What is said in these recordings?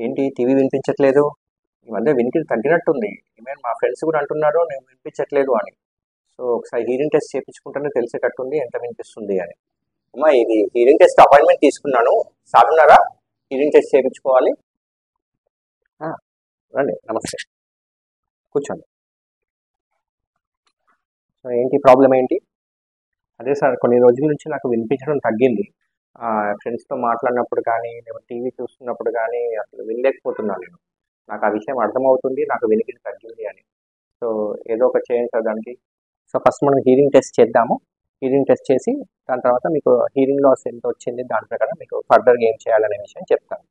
ఏంటి టీవీ వినిపించట్లేదు? ఈ మధ్య వినికిడి తగ్గినట్టుంది. ఈవెన్ మా ఫ్రెండ్స్ కూడా అంటున్నారు నేను వినిపించట్లేదు అని. సో ఒకసారి హీరింగ్ టెస్ట్ చేయించుకుంటేనే తెలిసేటట్టుంది ఎంత వినిపిస్తుంది అని. అమ్మా ఇది హీరింగ్ టెస్ట్ అపాయింట్మెంట్ తీసుకున్నాను. సార్ ఉన్నారా? హీరింగ్ టెస్ట్ చేయించుకోవాలి. రండి, నమస్తే, కూర్చోండి. సో ఏంటి ప్రాబ్లం ఏంటి? అదే సార్, కొన్ని రోజుల నుంచి నాకు వినిపించడం తగ్గింది. ఫ్రెండ్స్తో మాట్లాడినప్పుడు కానీ లేకపోతే టీవీ చూస్తున్నప్పుడు కానీ అసలు వినలేకపోతున్నాను నేను. నాకు ఆ విషయం అర్థమవుతుంది, నాకు వినికిడి తగ్గింది అని. సో ఏదో ఒకటి చేయండి సార్ దానికి. సో ఫస్ట్ మనం హీరింగ్ టెస్ట్ చేద్దాము. హీరింగ్ టెస్ట్ చేసి దాని తర్వాత మీకు హీరింగ్ లాస్ ఎంత వచ్చింది దాని ప్రకారం మీకు ఫర్దర్గా ఏం చేయాలనే విషయం చెప్తాను.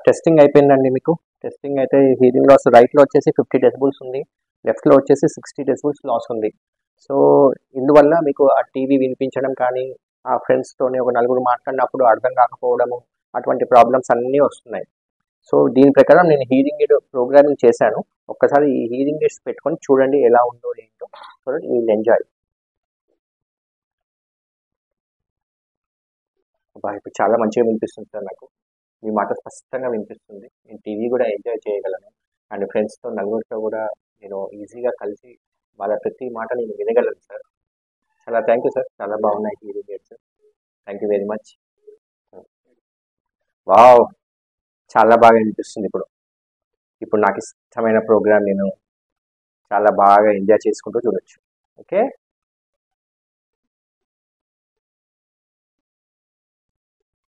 టెస్టింగ్ అయిపోయిందండి మీకు. టెస్టింగ్ అయితే హీరింగ్ లాస్ రైట్లో వచ్చేసి 50 డెసిబుల్స్ ఉంది, లెఫ్ట్లో వచ్చేసి 60 డెసిబుల్స్ లాస్ ఉంది. సో ఇందువల్ల మీకు ఆ టీవీ వినిపించడం కానీ ఆ ఫ్రెండ్స్తోని ఒక నలుగురు మాట్లాడినప్పుడు అర్థం కాకపోవడము అటువంటి ప్రాబ్లమ్స్ అన్నీ వస్తున్నాయి. సో దీని ప్రకారం నేను హీరింగ్ ఎయిడ్ ప్రోగ్రామింగ్ చేశాను. ఒక్కసారి ఈ హీరింగ్ ఎయిడ్స్ పెట్టుకొని చూడండి ఎలా ఉందో ఏంటో, so that you will enjoy. ఇప్పుడు చాలా మంచిగా వినిపిస్తుంది సార్ నాకు. మీ మాట స్పష్టంగా వినిపిస్తుంది. నేను టీవీ కూడా ఎంజాయ్ చేయగలను అండ్ ఫ్రెండ్స్తో నలుగురితో కూడా నేను ఈజీగా కలిసి వాళ్ళ ప్రతి మాట నేను వినగలను సార్. చాలా థ్యాంక్ యూ సార్, చాలా బాగున్నాయి hearing AIDS. Thank you very much. Wow, చాలా బాగా వినిపిస్తుంది ఇప్పుడు. ఇప్పుడు నాకు ఇష్టమైన ప్రోగ్రామ్ నేను చాలా బాగా ఎంజాయ్ చేసుకుంటూ చూడొచ్చు. ఓకే.